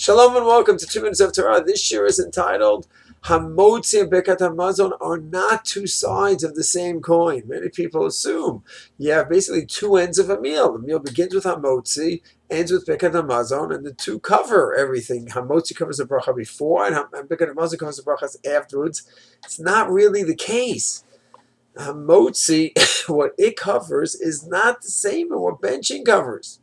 Shalom and welcome to 2 Minutes of Torah. This year is entitled Hamozee and Birkat Hamazon are not two sides of the same coin. Many people assume you have basically two ends of a meal. The meal begins with Hamozee, ends with Birkat Hamazon, and the two cover everything. Hamozee covers the bracha before, and Birkat Hamazon covers the brachas afterwards. It's not really the case. Hamozee, what it covers, is not the same as what benching covers.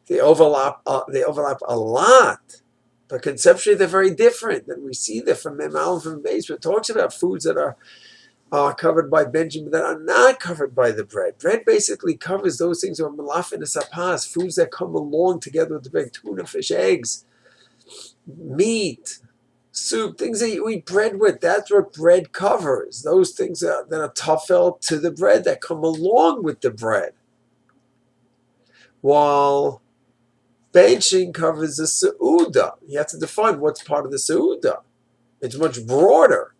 They overlap a lot, but conceptually they're very different. And we see that from Mem Aleph and Beis, where it talks about foods that are covered by benching, but that are not covered by the bread. Bread basically covers those things that are malaf and sapas, foods that come along together with the bread: tuna, fish, eggs, meat, soup, things that you eat bread with. That's what bread covers. Those things that are tafel to the bread that come along with the bread. While benching covers the seuda. You have to define what's part of the seuda. It's much broader.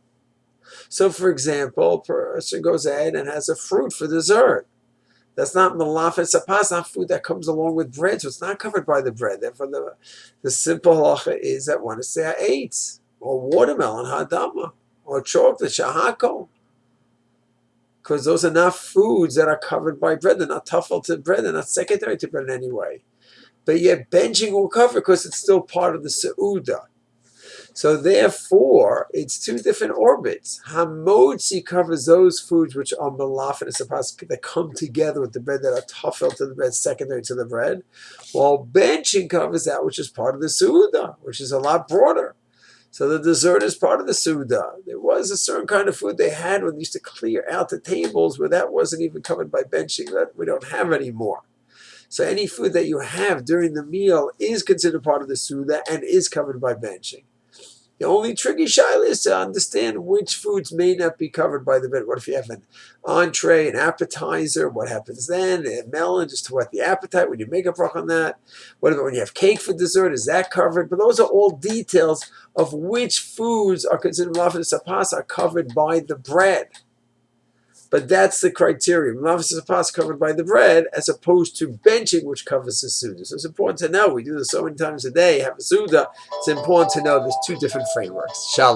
So, for example, a person goes ahead and has a fruit for dessert. That's not malaf and sapas, not food that comes along with bread, so it's not covered by the bread. Therefore, the simple halacha is that one is say eitz, or watermelon, hadama, or chocolate, shahako. Because those are not foods that are covered by bread. They're not tafel to bread. They're not secondary to bread in any way. But yet benching will cover because it's still part of the seuda. So therefore, it's two different orbits. Hamozee covers those foods which are malaf and sapas that come together with the bread, that are tafel to the bread, secondary to the bread, while benching covers that which is part of the seuda, which is a lot broader. So the dessert is part of the seuda. There was a certain kind of food they had when they used to clear out the tables where that wasn't even covered by benching, that we don't have anymore. So any food that you have during the meal is considered part of the seuda and is covered by benching. The only tricky shaila is to understand which foods may not be covered by the bread. What if you have an entree, an appetizer? What happens then? A melon, just to whet the appetite when you make a bracha on that. What about when you have cake for dessert? Is that covered? But those are all details of which foods are considered malaf and sapas are covered by the bread. But that's the criteria. Malaf and sapas covered by the bread, as opposed to benching, which covers the seuda. So it's important to know. We do this so many times a day. Have a seuda. It's important to know there's two different frameworks. Shalom.